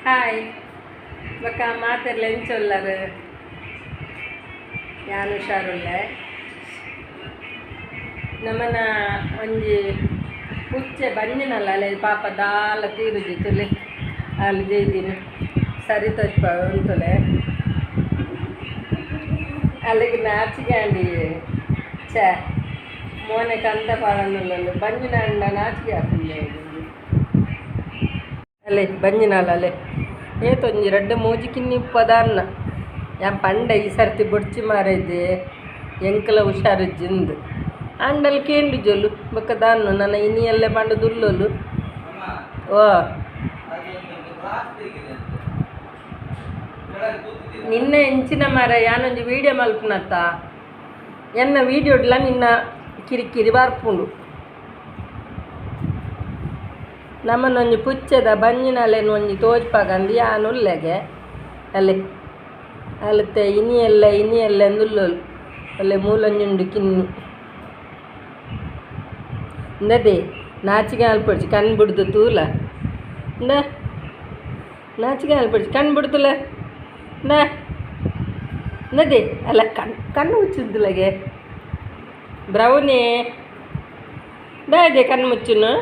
Hi ಬೊಕ್ಕ ಮಾತೆರ್ಲ ಎಂಚೊಲ್ಲರು ಯಾನು ಹುಷಾರುಳ್ಳೆ ನಮ್ಮನ ಒಂಜಿ ಪುಚ್ಚೆ ಬಂಜಿನಲ್ಲ ಅಲ್ಲ ಪಾಪ ದಾಲ ತೀರುಜಿತ್ತುಲೆ ಅಲ್ಲಿ ಜೈದಿನ ಸರಿ ತಪ್ಪ ಉಂಟುಲೆ ಅಲ್ಲಿಗೆ ನಾಚಿಕೆ ಅಂಡಿ ಛೇ ಮೋನೆ ಕಂತ ಪಾಡನ್ನಲ್ಲ ಬಂಜಿನ ಅಂಡ ನಾಚಿಕೆ ಹಾಕುಂಡೆ ಅಲ್ಲೇ ಬಂಜಿನಲ್ಲ ಅಲ್ಲೇ ಏತೊಂಜಿ ರಡ್ಡು ಮೂಜಿ ಕಿನ್ನಿ ಪದಾನ್ನ ಯಾ ಪಂಡ ಈ ಸರ್ತಿ ಬೊಡ್ಚಿ ಮಾರೈದೆ ಎಂಕಲ ಹುಷಾರಿಜ್ಜಿಂದು ಅಂಡಲ್ಲಿ ಕೇಂಡು ಜೊಲು ಬೊಕ್ಕ ದಾನ್ನು ನನ್ನ ಇನಿಯಲ್ಲೇ ಪಂಡ ದುಲ್ಲೊಲು ಓ ನಿನ್ನೆ ಎಂಚಿನ ಮಾರ ಯಾನೊಂಜಿ ವೀಡಿಯೋ ಮಲ್ಪುನತ್ತ ಎನ್ನ ವೀಡಿಯೋಡ್ಲ ನಿನ್ನ ಕಿರಿಕಿರಿ ಬಾರ್ಪುಂಡು ನಮ್ಮನ್ನೊಂಜಿ ಪುಚ್ಚದ ಬಂಜಿನಲ್ಲೇನು ಒಂಜಿ ತೋಜ್ಪಾಗಂದು ಯಾನು ಉಲ್ಲೆಗೆ ಅಲ್ಲಿ ಅಲ್ಲತ್ತೆ ಇನಿಯಲ್ಲ ಅಂದುಲ್ಲೋಲು ಅಲ್ಲೇ ಮೂಲಂಜುಂಡು ಕಿನ್ನು ಇಂದದೆ ನಾಚಿಗೆ ಅಲ್ಪಡ್ಚಿ ಕಣ್ಣು ಬಿಡ್ದು ತೂಲ ಇಂದ ನಾಚಿಗೆ ಅಲ್ಪಡ್ಚಿ ಕಣ್ಣು ಬಿಡ್ತುಲ ಇಂದದೆ ಅಲ್ಲ ಕಣ್ಣು ಮುಚ್ಚಿದ್ದುಲಗೆ ಬ್ರೌನಿ ದಾದೆ ಕಣ್ಣು ಮುಚ್ಚುನು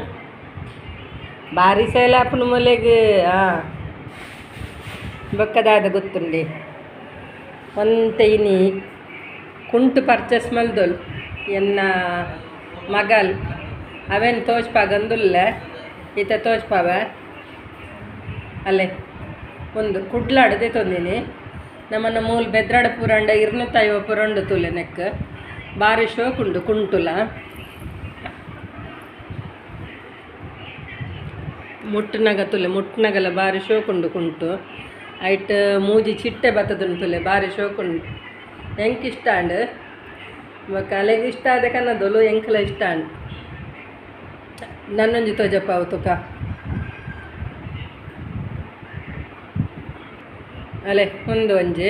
ಭಾರಿ ಸೇಲ ಅಪ್ಪನ ಮೂಲೆಗೆ ಬೊಕ್ಕದಾದ ಗೊತ್ತುಂಡಿ ಒಂತೆ ಇನಿ ಕುಂಟು ಪರ್ಚೇಸ್ ಮಲ್ದೊಲು ಎನ್ನ ಮಗಲ್ ಅವೇನು ತೋಚ್ಪಾಗಂದುಲ್ಲ ಈತ ತೋಚ್ಪಾವ ಅಲ್ಲೇ ಒಂದು ಕುಡ್ಲಾಡದೆ ತೊಂದಿನಿ ನಮ್ಮನ್ನ ಮೂಲ ಬೆದ್ರಾಡ ಪುರಂಡ ಇರ್ನೂತ್ತೈವ ಪುರಂಡು ತುಲೆ ನೆಕ್ ಭಾರಿ ಶೋಕುಂಡು ಕುಂಟುಲ ಮುಟ್ಟನಗಲ ಭಾರಿ ಶೋಕುಂಡು ಕುಂಟು ಐಟ್ ಮೂಜಿ ಚಿಟ್ಟೆ ಬತ್ತದುಂಟುಲೆ ಭಾರಿ ಶೋಕುಂಡು ಎಂಕ್ ಇಷ್ಟ ಅಂಡ್ ಕಲೆಗೆ ಇಷ್ಟ ಆದ ಕನ್ನದೊಲು ಎಂಕಲ ಇಷ್ಟ ಅಂಡ್ ನನ್ನೊಂಜಿ ತೋಜಪ್ಪ ಅವು ತುಕ ಅಲೆ ಒಂದು ಒಂಜಿ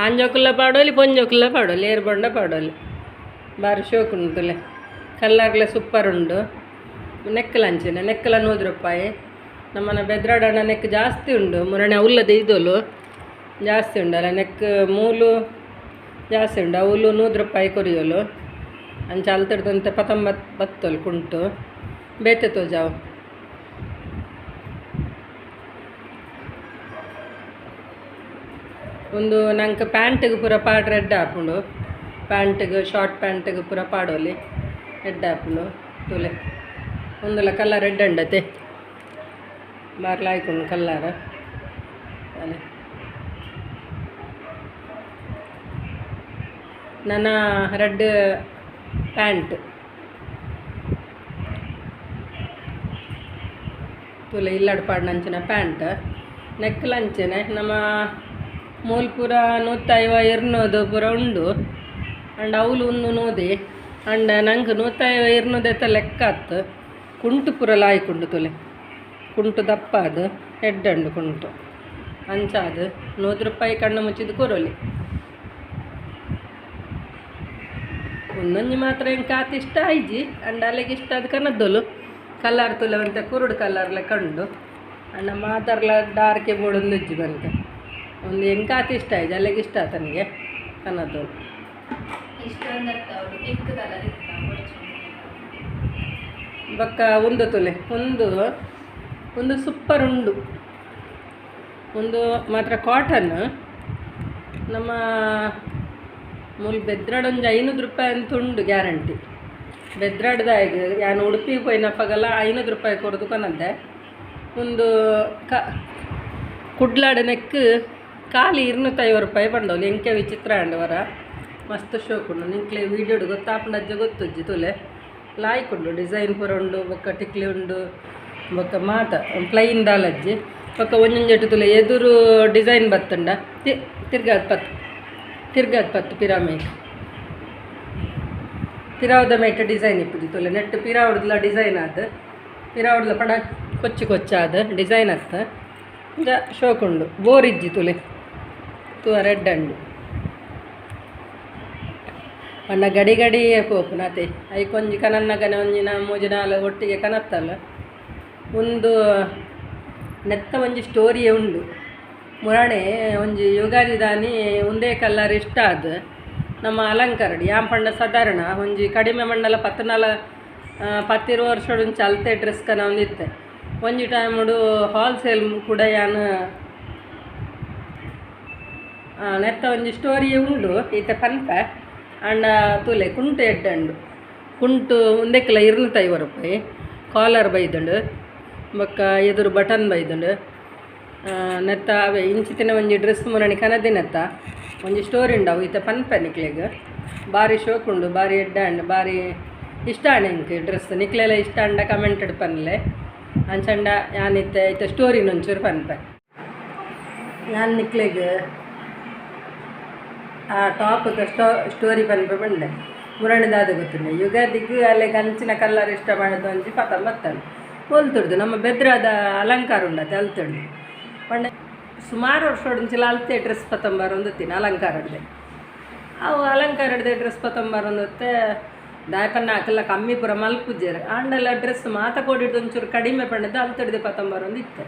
ಆಂಜೋಕುಲ್ಲ ಪಾಡೋಲಿ ಪೊಂಜೋಕುಲ್ಲ ಪಾಡೋಲಿ ಏರ್ ಬೊಂಡ ಪಾಡೋಲಿ ಭಾರಿ ಶೋಕುಂಟುಲೆ ಕಲ್ಲರ್ಲೆ ಸೂಪರ್ ಉಂಡು ನೆಕ್ಕಲ ಅಂಚಿನ ನೆಕ್ಕಲ 100 ರೂಪಾಯಿ ನಮ್ಮನ ಬೆದ್ರಾಡಣ ನೆಕ್ ಜಾಸ್ತಿ ಉಂಡು ಮುರಣೆ ಉಲ್ಲದೆ ಇದೋಲು ಜಾಸ್ತಿ ಉಂಡಲ್ಲ ನೆಕ್ ಮೂಲು ಜಾಸ್ತಿ ಉಂಡು ಅವಲು 100 ರೂಪಾಯಿ ಕೊರಿಯೋಲು ಅಂಚ ಅಲ್ತಡ್ದಂತೆ 19 ಬತ್ತೋಲು ಕುಂಟು ಬೇತೆ ತೋಜಾವು ಒಂದು ನಂಗೆ ಪ್ಯಾಂಟಿಗೆ ಪೂರ ಪಾಡ್ ರೆಡ್ ಹಾಪುಂಡು ಪ್ಯಾಂಟಿಗೆ ಶಾರ್ಟ್ ಪ್ಯಾಂಟಿಗೆ ಪೂರ ಪಾಡೋಲಿ ರೆಡ್ ಹಾಪುಂಡು ತುಲೆ ಒಂದಲ್ಲ ಕಲ್ಲರ್ ರೆಡ್ ಅಂಡತೆ ಬಾರ್ಲ ಆಯ್ಕೊಂಡು ಕಲ್ಲರ ಅಲೆ ನನ್ನ ರೆಡ್ ಪ್ಯಾಂಟ್ ತುಲೆ ಇಲ್ಲಡ್ ಪಾಡ್ನಂಚಿನ ಪ್ಯಾಂಟ್ ನೆಕ್ಕಲ ಅಂಚೆನೆ ನಮ್ಮ ಮೂಲ ಪೂರ 150 200 ಪೂರ ಉಂಡು ಅಂಡ್ ಅವಳು ಒಂದು ನೋದೆ ಅಂಡ ನಂಗೆ 150 200 ಲೆಕ್ಕ ಆತು ಕುಂಟು ಪೂರ ಲಾಯ್ಕೊಂಡು ತುಲೆ ಕುಂಟು ದಪ್ಪ ಅದು ಹೆಡ್ ಅಂಡು ಕುಂಟು ಅಂಚಾದು 100 ರೂಪಾಯಿ ಕಣ್ಣು ಮುಚ್ಚಿದ್ದು ಕೊರೋಲಿ ಒಂದೊಂಜಿ ಮಾತ್ರ ಹೆಂಗೆ ಕಾತು ಇಷ್ಟ ಆಯ್ಜಿ ಅಂಡ್ ಅಲ್ಲಿಗೆ ಇಷ್ಟ ಅದು ಕನ್ನದ್ದೋಲು ಕಲರ್ ತುಲೆ ಅಂತ ಕುರುಡು ಕಲರ್ಲೆ ಕಂಡು ಅಂಡ ಮಾತಾರ್ಲ ಡಾರ್ಕೆ ಬೋಡೊಂದು ಇಜ್ಜಿ ಬಂತೆ ಒಂದು ಹೆಂಗೆ ಕಾತು ಇಷ್ಟ ಆಯ್ಜಿ ಅಲ್ಲಿಗೆ ಇಷ್ಟ ಆತ ನನಗೆ ಕನ್ನದ್ದೋಲು ಬೊಕ್ಕ ಒಂದು ತುಲೆ ಒಂದು ಸೂಪರ್ ಉಂಡು ಒಂದು ಮಾತ್ರ ಕಾಟನ್ ನಮ್ಮ ಮೂಲ ಬೆದ್ರಾಡ್ ಒಂದು 500 ರೂಪಾಯಿ ಅಂತ ಉಂಡು ಗ್ಯಾರಂಟಿ ಬೆದ್ರಾಡ್ದಾಗ ಯಾನು ಉಡುಪಿಗೆ ಪೋಯ್ನಪ್ಪಾಗಲ್ಲ 500 ರೂಪಾಯಿ ಕೊಡೋದು ಕೊನದ್ದೆ ಒಂದು ಕುಡ್ಲಾಡ ನೆಕ್ ಖಾಲಿ 250 ರೂಪಾಯಿ ಬಂದವಲ್ಲ ಎಂಕೆ ವಿಚಿತ್ರ ಅಂಡವರ ಮಸ್ತ್ ಶೋಕುಂಡು ನಿಂಕ್ಲೆ ವೀಡಿಯೋಡು ಗೊತ್ತಾಪುಂಡಜ್ಜ ಗೊತ್ತುಜ್ಜಿ ತುಲೆ ಲಾಯ್ಕೊಂಡು ಡಿಸೈನ್ ಪೂರ ಉಂಡು ಬೊಕ್ಕ ಟಿಕ್ಲಿ ಉಂಡು ಬೊಕ್ಕ ಮಾತ ಪ್ಲೈನ್ ದಾಲಜ್ಜಿ ಬೊಕ್ಕ ಒಂಜೊಂಜೆಟ್ಟು ತುಲೆ ಎದುರು ಡಿಸೈನ್ ಬತ್ತುಂಡ ತಿರ್ಗಾದ ಪತ್ತು ಪಿರಾವದ ಮೇಟ ಡಿಸೈನ್ ಇಪ್ಪುಜಿ ತುಲೆ ನೆಟ್ಟು ಪಿರಾವಡ್ಲ ಡಿಸೈನ್ ಆದ ಪಿರಾವಡ್ಲ ಪಡ ಕೊಚ್ಚಾದ ಡಿಸೈನ್ ಅತ್ತ ಇಂದ ಶೋಕುಂಡು ಬೋರಿಜ್ಜಿ ತುಲೆ ತೂವ ರೆಡ್ ಅಂಡು ಪಂಡ ಗಡಿ ಪೋಪುನತೆ ಐಕೊಂಜಿ ಕನನ್ನಗನೆ ಒಂಜಿನ ಮೂಜಿನಾಲ ಒಟ್ಟಿಗೆ ಕನತ್ತಲ್ಲ ಒಂದು ನೆತ್ತ ಒಂಜಿ ಸ್ಟೋರಿಯೇ ಉಂಡು. ಮುರಾಣೆ ಒಂಜಿ ಯುಗಾದಿ ದಾನಿ ಒಂದೇ ಕಲ್ಲರ್ ಇಷ್ಟ ಆದ ನಮ್ಮ ಅಲಂಕಾರಡಿ ಯಾನ್ ಪಂಡ ಸಾಧಾರಣ ಒಂಜಿ ಕಡಿಮೆ ಮಂಡಲ 14 ವರ್ಷ ಅಲ್ತೆ ಡ್ರೆಸ್ ಕನ ಒಂದಿತ್ತೆ. ಒಂಜಿ ಟೈಮುಡು ಹೋಲ್ಸೇಲ್ ಕೂಡ ಯಾನು ನೆತ್ತ ಒಂಜಿ ಸ್ಟೋರಿಯೇ ಉಂಡು ಈತ ಪನ್ಪ ಅಂಡ ತುಲೆ ಕುಂಟು ಎಡ್ಡಂಡು ಕುಂಟು ಒಂದೆಕ್ಕಲ 250 ರೂಪಾಯಿ ಕಾಲರ್ ಬೈದುಂಡು ಬೊಕ್ಕ ಎದುರು ಬಟನ್ ಬೈದುಂಡು ನೆತ್ತ ಅವೇ ಇಂಚಿತ್ತಿನ ಒಂಜಿ ಡ್ರೆಸ್ ಮುರಣಿ ಕನದಿ ನೆತ್ತ ಒಂಜಿ ಸ್ಟೋರಿ ಉಂಡವು ಈತ ಪನ್ಪ ನಿಕ್ಲೆಗ್ ಭಾರಿ ಶೋಕ್ ಉಂಡು ಭಾರಿ ಎಡ್ಡಂಡು ಭಾರಿ ಇಷ್ಟ ಆಂಡ್ ಇಂಕ್ ಡ್ರೆಸ್ ನಿಕ್ಲೆಲ್ಲ ಇಷ್ಟ ಅಂಡ ಕಮೆಂಟೆಡ್ ಪನ್ಲೆ ಅಂಚಂಡ ಯಾನಿತ್ತೆ ಈತ ಸ್ಟೋರಿನ ಒಂಚೂರು ಪನ್ಪ ಯಾನ್ ನಿಕ್ಲೆಗ್ ಆ ಟಾಪ್ದ ಸ್ಟೋರಿ ಪನ್ಪ ಬಂಡೆ ಮುರಣಿದಾದ ಗೊತ್ತಿಲ್ಲ ಯುಗಾದಿಗೆ ಅಲ್ಲಿ ಕಂಚಿನ ಕಲ್ಲರ್ ಇಷ್ಟ ಮಾಡೋದು ಒಂಜಿ ಬತ್ತನು ಹೊಲ್ತುಡ್ದು ನಮ್ಮ ಬೆದ್ರಾದ ಅಲಂಕಾರ ಉಂಡತ್ತೆ ಅಲ್ತುಡ್ದು ಪಂಡ ಸುಮಾರು ವರ್ಷ ಅಲ್ತೆ ಡ್ರೆಸ್ ಪತ್ತೊಂಬರೊಂದುತ್ತೀನಿ ಅಲಂಕಾರಡ್ದೆ ಅವು ಅಲಂಕಾರಡ್ದೆ ಡ್ರೆಸ್ ಪತ್ತೊಂಬರೊಂದತ್ತೆ ದಾಯಪನ್ನ ಹಾಕಲ್ಲ ಕಮ್ಮಿ ಪುರ ಮಲ್ಪುಜೇರು ಆಂಡೆಲ್ಲ ಡ್ರೆಸ್ ಮಾತ ಕೊಡಿಡ್ದು ಒಂಚೂರು ಕಡಿಮೆ ಪಂಡದ್ದು ಅಲ್ತಡ್ದೆ ಪತ್ತೊಂಬರೊಂದು ಇತ್ತೆ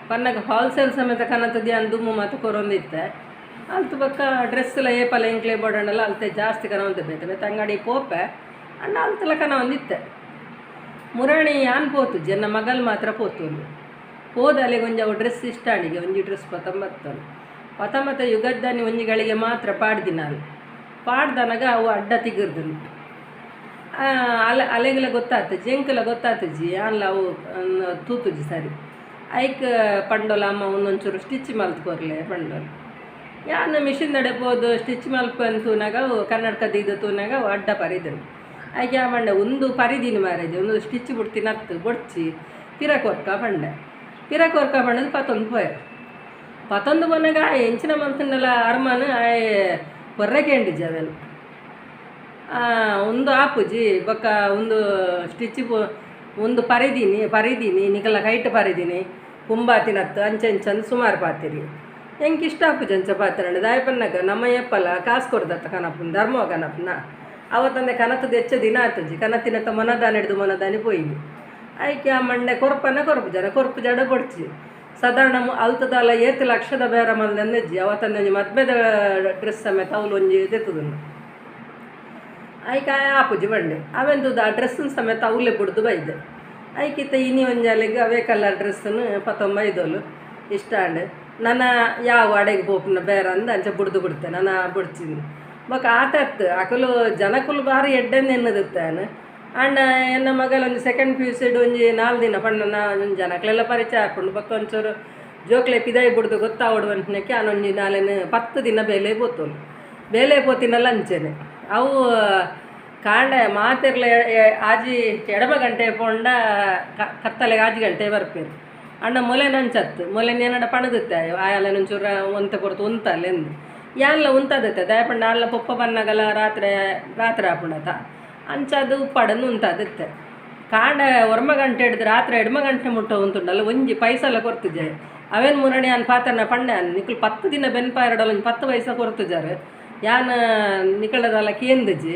ಪನ್ನಗ ಹೋಲ್ಸೇಲ್ ಸಮೇತ ಕನತದಿ ಅಂದುಮ್ಮು ಮಾತು ಕೊರೊಂದಿತ್ತೆ ಅಲ್ತು ಬಕ್ಕ ಡ್ರೆಸ್ ಎಲ್ಲ ಏಪಲ್ಲ ಎಂಕ್ಲೆ ಬೋಡಣ್ಣೆಲ್ಲ ಅಲ್ತೆ ಜಾಸ್ತಿ ಕನ ಒಂದು ಬೇತೆ ಬೇತೆ ಅಂಗಡಿ ಪೋಪೆ ಅಣ್ಣ ಅಲ್ತೆಲ್ಲ ಕನ ಒಂದಿತ್ತೆ ಮುರಾಣಿ ಯಾನ್ ಪೋತು ಜನ ಮಗಲ್ ಮಾತ್ರ ಪೋತು ಹೋದ ಅಲ್ಲಿಗೆ ಒಂಜಿ ಅವು ಡ್ರೆಸ್ ಇಷ್ಟ ಅಡಿಗೆ ಒಂಜಿ ಡ್ರೆಸ್ ಪತ್ತೊಂಬತ್ತು ಯುಗದ್ದಾನಿ ಒಂಜಿಗಳಿಗೆ ಮಾತ್ರ ಪಾಡ್ದಿನ ಅಲ್ಲಿ ಪಾಡ್ದನಾಗ ಅವು ಅಡ್ಡ ತಿಗಿರ್ದನು ಅಲೆಗೆಲ್ಲ ಗೊತ್ತಾಗ್ತದೆ ಜಂಕೆಲ್ಲ ಗೊತ್ತಾಗ್ತಜಿ ಅಲ್ಲ ಅವು ತೂತುಜಿ ಸರಿ ಐಕ್ ಪಂಡೋಲ ಅಮ್ಮ ಒಂದೊಂಚೂರು ಸ್ಟಿಚ್ ಮಲ್ತ್ಕೊರ್ಲೆ ಪಂಡೋಲ್ ಯಾನು ಮಿಷಿನ್ ನಡೆಬೋದು ಸ್ಟಿಚ್ ಮಲ್ಪನ್ ತೂನಾಗ ಅವು ಕನ್ನಡಕದ ಇದು ತೂನಾಗ ಅವು ಅಡ್ಡ ಪರಿದನು ಆಯ್ಕೆ ಆ ಮಂಡೆ ಒಂದು ಪರಿದೀನಿ ಮಾರೇಜ್ ಒಂದು ಸ್ಟಿಚ್ ಬಿಡ್ತೀನಿ ಹತ್ತು ಬೊಡ್ಚಿ ಪಿರಕೊರ್ಕ ಪಂಡೆ ಪಂಡದು ಪತ್ತೊಂದು ಬನ್ನಾಗ ಎಂಚಿನ ಮಲ್ತನ್ನೆಲ್ಲ ಅರ್ಮಾನ ಹೊರ್ರಕ್ಕೆ ಎಂಡಿಜವೆಲ್ಲ ಒಂದು ಆಪುಜಿ ಬೊಕ್ಕ ಒಂದು ಸ್ಟಿಚ್ ಒಂದು ಪರಿದೀನಿ ನಿಕಲ ಹೈಟ್ ಪರಿದೀನಿ ಕುಂಬಾತಿನತ್ತು ಅಂಚಂಚಂದು ಸುಮಾರು ಪಾತಿರಿ ಹೆಂಗೆ ಇಷ್ಟ ಆಪುಜಿ ಅಂಚ ಪಾತ್ರಂಡ ದಾಯಪನ್ನಾಗ ನಮ್ಮ ಎಪ್ಪಲ್ಲ ಕಾಸು ಕೊಡ್ದತ್ತ ಕನಪನ ಧರ್ಮ ಕನಪನ ಅವತ್ತಂದೆ ಕನತದ ಹೆಚ್ಚ ದಿನ ಆತಜಿ ಕನತಿನತ್ತ ಮನದಾನ ಹಿಡ್ದು ಮನದಾನಿ ಪೋಯ್ನಿ ಆಯ್ಕೆ ಆ ಮಂಡೆ ಕೊರ್ಪು ಜಡ ಬೊಡ್ಚಿ ಸಾಧಾರಣ ಅಲ್ತದಲ್ಲ 7 ಲಕ್ಷದ ಬೇರೆ ಮಲ್ದೆಜ್ಜಿ ಅವತ್ತಂದೆ ಒಂಜಿ ಮದ್ಮೆದ ಡ್ರೆಸ್ ಸಮೇತ ಅವಳು ಒಂಜಿ ತೆತ್ತುದನ್ನು ಆಯ್ಕೆ ಆಪುಜಿ ಬಂಡೆ ಅವೆಂದುದು ಆ ಡ್ರೆಸ್ಸನ್ನು ಸಮೇತ ಅವಲೇ ಬಿಡ್ದು ಬೈದೆ ಆಯ್ಕಿತ್ತ ಇನಿ ಒಂಜಾಲಿಗೆ ಅವೇ ಕಲರ್ ಡ್ರೆಸ್ಸನ್ನು 15 ಇಷ್ಟ ಅಂಡೆ ನನ್ನ ಯಾವ ಅಡೆಗೆ ಪೋಪನ ಬೇರೆ ಅಂದ ಅಂಚೆ ಬಿಡ್ದು ಬಿಡ್ತೆ ನಾನು ಬಿಡ್ತೀನಿ ಬೊಕ್ಕ ಆತತ್ತು ಅಕಲು ಜನಕುಲು ಭಾರಿ ಎಡ್ಡೆಂದು ಎನ್ನದಿತ್ತಾನು ಅಂಡ ಎನ್ನ ಮಗಲ ಒಂದು ಸೆಕೆಂಡ್ PUC ಒಂಜಿ 4 ದಿನ ಪಂಡ ಒಂದು ಜನಕ್ಲೆಲ್ಲ ಪರಿಚಯ ಹಾಕೊಂಡು ಬೊಕ್ಕ ಒಂಚೂರು ಜೋಕ್ಲೆ ಪಿದಾಯಿ ಬಿಡ್ದು ಗೊತ್ತಾವಡುವಂಟನಕ್ಕೆ ನಾನೊಂಜಿ 10 ದಿನ ಬೇಲೆ ಪೋತಿನಲ್ಲ ಅಂಚೆನೆ ಅವು ಕಾಂಡ ಮಾತಿರ್ಲೆ ಆಜಿ ಎಡಮ ಗಂಟೆ ಪೋಂಡ ಕತ್ತಲೆಗೆ ಆಜಿ ಗಂಟೆ ಬರ್ಪೇರು ಅಣ್ಣ ಮೊಲೆ ನಂಚತ್ತು ಮೊಲೆ ಏನಡ ಪಣದುತ್ತೆ ಆಯಲ್ಲ ಒಂಚೂರು ಒಂತ ಕೊಡ್ತು ಉಂತಲ್ಲೆಂದು ಯಾನ್ಲ ಉಂತದತ್ತೆ ದಯಪಂಡ ಅಲ್ಲ ಪೊಪ್ಪ ಬನ್ನಗಲ ರಾತ್ರಿ ಆಪುಂಡತ ಅಂಚದು ಉಪ್ಪಾಡನ್ನು ಉಂತದತ್ತೆ ಕಾಂಡ ಒರ್ಮ ಗಂಟೆ ಹಿಡಿದು ರಾತ್ರಿ 2 ಗಂಟೆ ಮುಟ್ಟ ಉಂಟುಂಡಲ್ಲ ಒಂಜಿ ಪೈಸಲ್ಲ ಕೊರ್ತಿಜೆ ಅವೇನು ಮುರಣಿ ಅನ್ ಪಾತ್ರನ ಪಂಡೆ ನಿಕಲು 10 ದಿನ ಬೆನ್ಪ ಎರಡಲ್ಲ ಒಂದು 10 ಪೈಸೆ ಕೊರ್ತಿಜಾರು ಯಾನ ನಿಕಳದಲ್ಲ ಕೇಂದಜಿ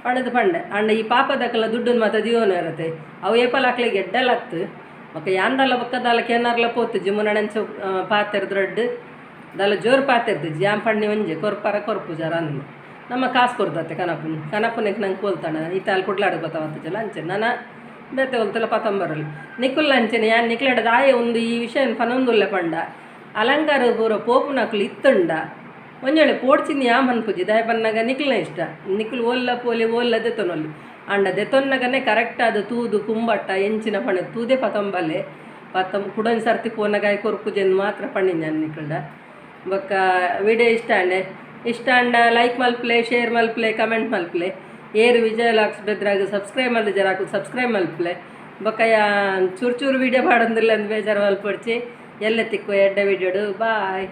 ಪಣದು ಪಂಡೆ ಅಂಡ ಈ ಪಾಪದಕ್ಕೆಲ್ಲ ದುಡ್ಡನ್ನು ಮಾತ್ರ ಜೀವನ ಇರತ್ತೆ ಅವು ಏಪಲ್ ಹಾಕ್ಲಿಗೆ ಎಡ್ಡೆಲ್ಲತ್ತು ಮತ್ತೆ ಯಾಂದಲ್ಲ ಬಕ್ಕದಲ್ಲ ಕೇನಾರ್ಲ ಪೋತುಜಿ ಮುನಣಂಚ ಪಾತಿರ್ದ್ರಡ್ಡು ದಲ್ಲ ಜೋರು ಪಾತಿರ್ತಿಜಿ ಯಾನ್ ಪಣ್ಣಿ ಒಂಜಿ ಕೊರ್ಪು ಜರ ಅಂದು ನಮ್ಮ ಕಾಸು ಕೊಡ್ದತ್ತೆ ಕನಪನಿಗೆ ನಂಗೆ ಕೋಲ್ತಾಣ ಈತ ಅಲ್ಲಿ ಕುಡ್ಲಾಡಕ್ಕೆ ಗೊತ್ತಾವತ್ತಲ್ಲ ಅಂಚೆ ನಾನು ಬೇತೆ ಹೊಲ್ತಲ್ಲ 15 ನಿಕುಲ್ ಅಂಚೆನೆ ಯಾನ್ ನಿಕ್ಲಾಡದ ಆಯೆ ಒಂದು ಈ ವಿಷಯ ಪನೊಂದುಲ್ಲೆ ಪಂಡ ಅಲಂಕಾರ ಪೂರ ಪೋಪುನಕ್ಲು ಇತ್ತುಂಡ ಒಂಜೊಳ್ಳೆ ಪೋಡ್ಚಿಂದು ಯಾ ಮನ್ಪುಜಿ ದಯ ಪನ್ನಾಗ ನಿಕ್ಲನ ಇಷ್ಟ ನಿಕ್ಲು ಓಲ್ಲ ಪೋಲಿ ಓಲ್ಲ ದೆತ್ತೊನೊಲ್ಲಿ ಅಂಡ ದೆತ್ತೊನ್ನಗನೆ ಕರೆಕ್ಟ್ ಅದು ತೂದು ಕುಂಬಟ್ಟ ಎಂಚಿನ ಪಣೆ ತೂದೆ 19 ಕುಡೊಂದು ಸರ್ತಿ ಪೋನಗಾಯಿ ಕೊರ್ಪುಜೆಂದು ಮಾತ್ರ ಪಣ್ಣಿನ ನಾನು ನಿಕ್ಲ್ಡ ಬೊಕ್ಕ ವಿಡಿಯೋ ಇಷ್ಟ ಅಂಡ ಲೈಕ್ ಮಲ್ಪ್ಲೆ ಶೇರ್ ಮಲ್ಪ್ಲೆ ಕಮೆಂಟ್ ಮಲ್ಪ್ಲೆ ಏರು ವಿಜಯ ಲಾಕ್ಸ್ ಬೆದ್ರಾಗ ಸಬ್ಸ್ಕ್ರೈಬ್ ಮಲ್ದ ಜರಾಕು ಸಬ್ಸ್ಕ್ರೈಬ್ ಮಲ್ಪ್ಲೆ ಬೊಕ್ಕ ಚೂರು ವಿಡಿಯೋ ಮಾಡೊಂದಿಲ್ಲ ಅಂದು ಬೇಜಾರು ಮಲ್ಪೊಡ್ಚಿ ಎಲ್ಲ ತಿಕ್ಕು ಎಡ್ಡೆ ವಿಡಿಯೋಡು ಬಾಯ್.